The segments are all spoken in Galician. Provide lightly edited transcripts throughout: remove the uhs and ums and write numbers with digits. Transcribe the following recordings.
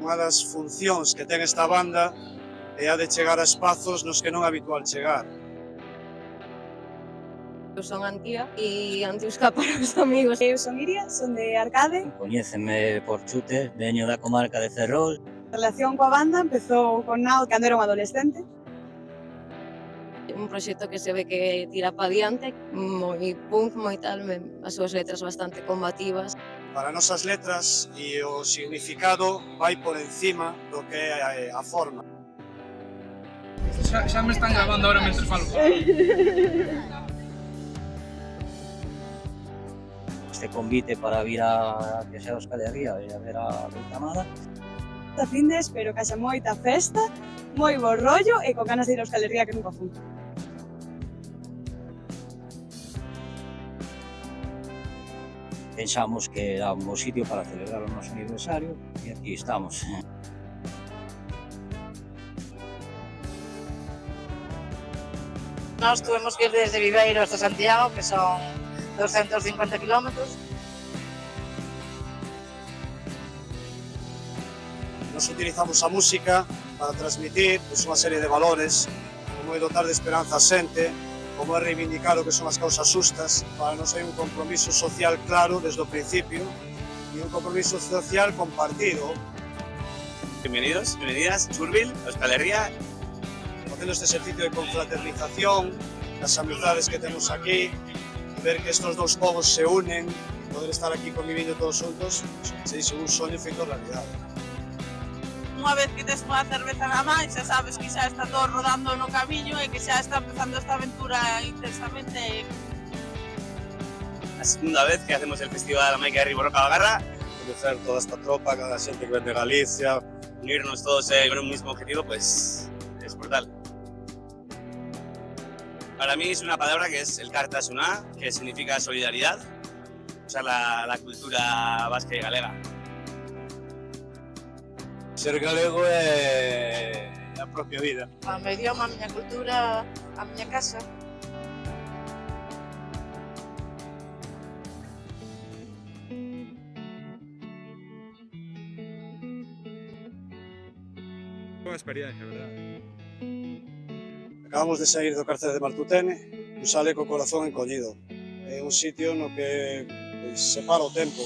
Unha das funcións que ten esta banda é a de chegar a espazos nos que non é habitual chegar. Eu son Antía e Antiusca para os amigos. Eu son Iria, son de Arcade. Coñéceme por Chute, veño da comarca de Ferrol. A relación coa banda empezou con Nao cando era un adolescente. Un proxecto que se ve que tira pa diante, moi punk, moi tal, as súas letras bastante combativas. Para nosas letras e o significado vai por encima do que é a forma. Xa me están gravando ahora mentre falo. Este convite para vir a Viaxar a Euskal Herria e a ver a Loitamada. Esta finde espero que haxa moita festa, moi bo rollo e con ganas de ir a Euskal Herria que nunca fui. Pensamos que era un bo sitio para celebrar o noso aniversario e aquí estamos. Nós tuvemos que ir desde Viveiro hasta Santiago, que son 250 kilómetros. Nos utilizamos a música para transmitir unha serie de valores, como é dotar de esperanza a xente, como é reivindicar o que son as causas justas. Para nos hai un compromiso social claro desde o principio e un compromiso social compartido. Bienvenidos, bienvenidas, Churbil, Euskal Herria. Facendo este exercicio de confraternización, as amizades que temos aquí, ver que estos dous povos se unen, poder estar aquí convivindo todos juntos, se dice un soño feito realidade. Unha vez que tes unha cerveza na man, xa sabes que xa está todo rodando no camiño e que xa está empezando esta aventura intensamente. A segunda vez que hacemos el Festival Amaica de Riborroca Bagarra, Conocer toda esta tropa, cada xente que ven de Galicia, unirnos todos con un mismo objetivo, pues es brutal. Para mí es una palabra que es el Kartasuna, que significa solidaridad, usar la cultura vasca y galega. Ser galego é a propia vida. O meu idioma, a miña cultura, a miña casa. Boa experiencia, verdad? Acabamos de sair do cárcere de Martutene, un sale co corazón encollido. É un sitio no que separa o tempo.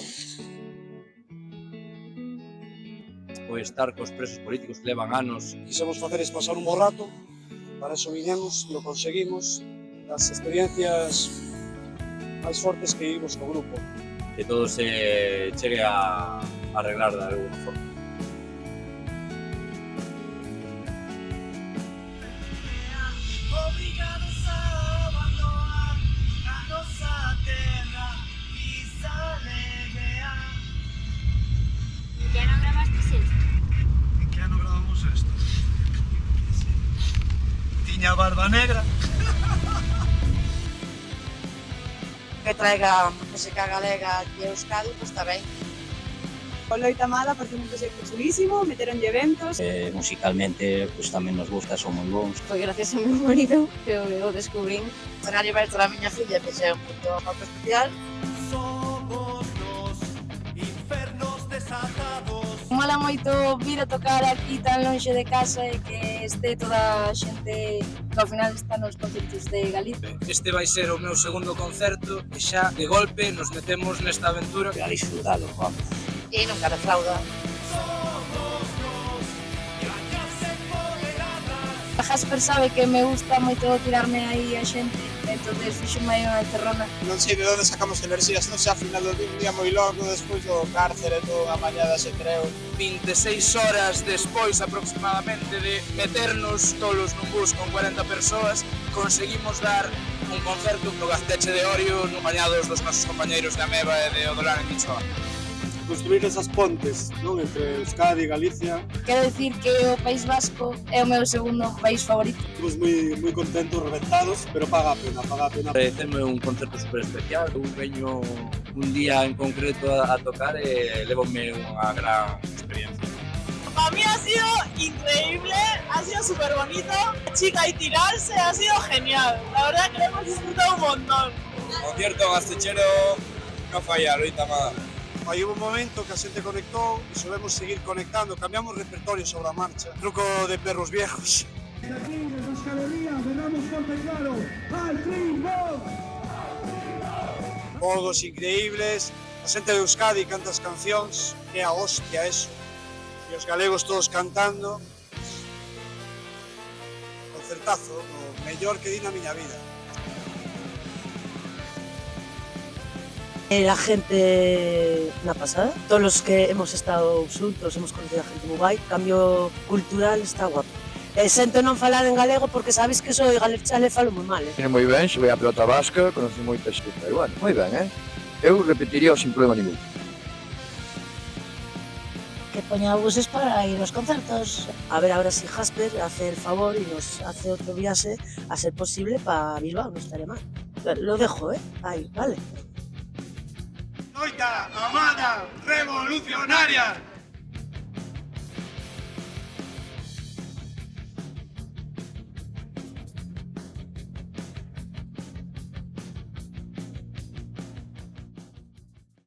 O estar cos presos políticos que levan anos. Quisemos faceres pasar un bo rato, para eso viñemos e o conseguimos, das experiencias máis fortes que vivimos co grupo. Que todo se chegue a arreglar de alguna forma. ¿Ya no grabasteis esto? En que ano gravamos esto? Tiña barba negra. Que traiga música galega aquí a Euskadi, pues está ben. O Loitamada parece un proxecto chulísimo, meteronlle eventos. Musicalmente pues, tamén nos gusta, son moi bons. Foi gracias ao meu marido que o descubrín. Será aniversario da miña filla, que é un punto moi especial. Mola moito vir a tocar aquí tan lonxe de casa e que este toda a xente que ao final está nos concertos de Galicia. Este vai ser o meu segundo concerto e xa de golpe nos metemos nesta aventura. A disfrutalo, vamos. E nunca defrauda. A Jasper sabe que me gusta moito tirarme aí a xente, entonces fixome aí unha encerrona. Non sei de onde sacamos enerxías, non sei, a final do día moi loco, despois do cárcere, toda a mañada se creo. 26 horas despois aproximadamente de meternos tolos nun bus con 40 persoas, conseguimos dar un concerto no Gasteche de Orio, acompañados dos nosos compañeiros de Ameba e de Odolán en Michoa. Construir esas pontes, non, entre Euskadi e Galicia. Quero dicir que o País Vasco é o meu segundo país favorito. Estamos moi contentos, reventados, pero paga a pena, paga a pena. Pareceme un concerto super especial. Eu veño un día en concreto a tocar e levome unha gran experiencia. Para mí ha sido increíble, ha sido súper bonito. Chica y tirarse ha sido genial. La verdad que lo hemos disfrutado un montón. Concierto gastechero, no falla, Loitamada. Aí hubo un momento que a xente conectou e solemos seguir conectando, cambiamos repertorio sobre a marcha. Truco de perros viejos. Aquí, desde as galerías, veramos forte claro al Triunfo. Fogos increíbles, a xente de Euskadi canta as cancións, que é a hostia eso. E os galegos todos cantando. Concertazo, o mellor que di na miña vida. La gente, una pasada. Todos los que hemos estado xuntos, hemos conocido a gente moi guai. Cambio cultural está guapo. Sento non falar en galego porque sabes que soy galechale e falo moi mal. Tiene moi ben, xoguei a pelota vasca, conocí moita xente, pero bueno, moi ben, Eu repetiría sin problema ningún. Que poña buses para ir aos concertos. A ver ahora si Jasper hace el favor y nos hace otro viaje a ser posible para Bilbao, no estaría mal. Lo dejo, ahí, vale. Noita, amada, revolucionaria.